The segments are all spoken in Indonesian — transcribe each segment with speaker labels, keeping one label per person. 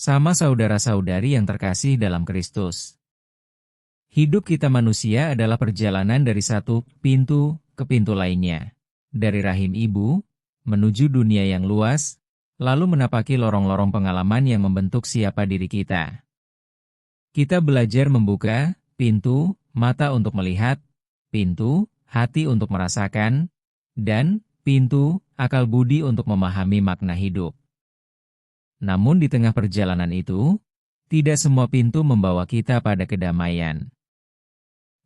Speaker 1: Sama saudara-saudari yang terkasih dalam Kristus. Hidup kita manusia adalah perjalanan dari satu pintu ke pintu lainnya. Dari rahim ibu, menuju dunia yang luas, lalu menapaki lorong-lorong pengalaman yang membentuk siapa diri kita. Kita belajar membuka pintu, mata untuk melihat, pintu, hati untuk merasakan, dan pintu, akal budi untuk memahami makna hidup. Namun di tengah perjalanan itu, tidak semua pintu membawa kita pada kedamaian.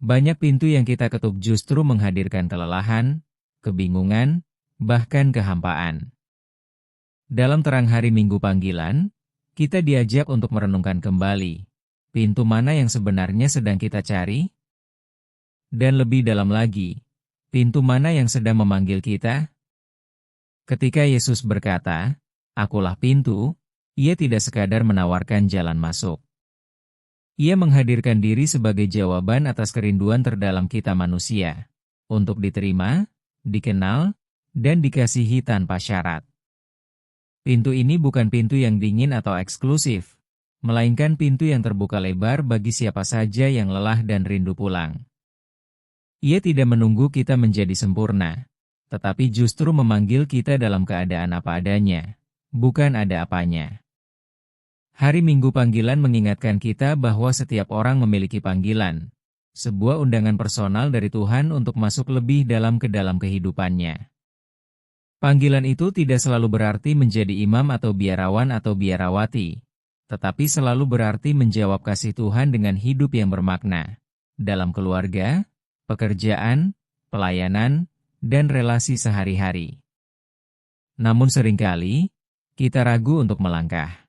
Speaker 1: Banyak pintu yang kita ketuk justru menghadirkan kelelahan, kebingungan, bahkan kehampaan. Dalam terang hari Minggu panggilan, kita diajak untuk merenungkan kembali, pintu mana yang sebenarnya sedang kita cari? Dan lebih dalam lagi, pintu mana yang sedang memanggil kita? Ketika Yesus berkata, "Akulah pintu," Ia tidak sekadar menawarkan jalan masuk. Ia menghadirkan diri sebagai jawaban atas kerinduan terdalam kita manusia, untuk diterima, dikenal, dan dikasihi tanpa syarat. Pintu ini bukan pintu yang dingin atau eksklusif, melainkan pintu yang terbuka lebar bagi siapa saja yang lelah dan rindu pulang. Ia tidak menunggu kita menjadi sempurna, tetapi justru memanggil kita dalam keadaan apa adanya, bukan ada apanya. Hari Minggu panggilan mengingatkan kita bahwa setiap orang memiliki panggilan, sebuah undangan personal dari Tuhan untuk masuk lebih dalam ke dalam kehidupannya. Panggilan itu tidak selalu berarti menjadi imam atau biarawan atau biarawati, tetapi selalu berarti menjawab kasih Tuhan dengan hidup yang bermakna, dalam keluarga, pekerjaan, pelayanan, dan relasi sehari-hari. Namun seringkali, kita ragu untuk melangkah.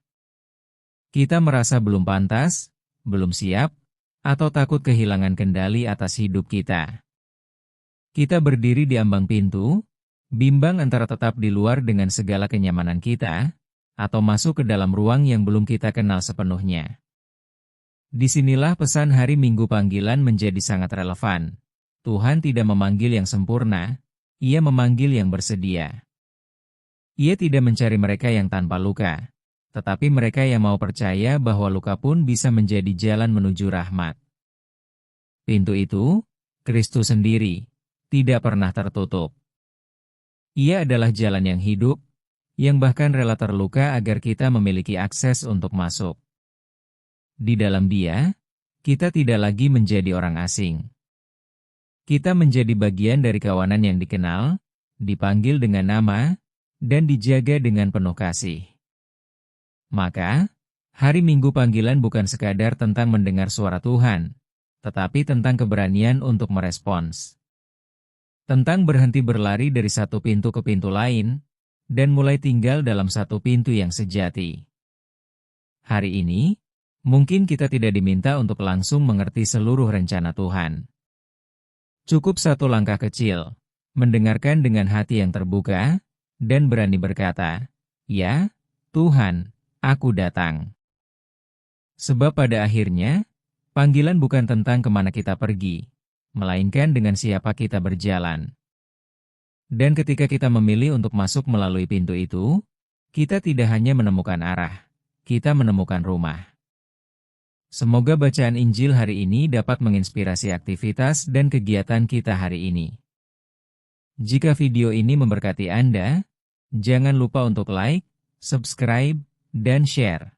Speaker 1: Kita merasa belum pantas, belum siap, atau takut kehilangan kendali atas hidup kita. Kita berdiri di ambang pintu, bimbang antara tetap di luar dengan segala kenyamanan kita, atau masuk ke dalam ruang yang belum kita kenal sepenuhnya. Disinilah pesan hari Minggu panggilan menjadi sangat relevan. Tuhan tidak memanggil yang sempurna, Ia memanggil yang bersedia. Ia tidak mencari mereka yang tanpa luka, tetapi mereka yang mau percaya bahwa luka pun bisa menjadi jalan menuju rahmat. Pintu itu, Kristus sendiri, tidak pernah tertutup. Ia adalah jalan yang hidup, yang bahkan rela terluka agar kita memiliki akses untuk masuk. Di dalam Dia, kita tidak lagi menjadi orang asing. Kita menjadi bagian dari kawanan yang dikenal, dipanggil dengan nama, dan dijaga dengan penuh kasih. Maka, hari Minggu panggilan bukan sekadar tentang mendengar suara Tuhan, tetapi tentang keberanian untuk merespons. Tentang berhenti berlari dari satu pintu ke pintu lain, dan mulai tinggal dalam satu pintu yang sejati. Hari ini, mungkin kita tidak diminta untuk langsung mengerti seluruh rencana Tuhan. Cukup satu langkah kecil, mendengarkan dengan hati yang terbuka, dan berani berkata, "Ya, Tuhan, aku datang." Sebab pada akhirnya, panggilan bukan tentang kemana kita pergi, melainkan dengan siapa kita berjalan. Dan ketika kita memilih untuk masuk melalui pintu itu, kita tidak hanya menemukan arah, kita menemukan rumah. Semoga bacaan Injil hari ini dapat menginspirasi aktivitas dan kegiatan kita hari ini. Jika video ini memberkati Anda, jangan lupa untuk like, subscribe, dan share.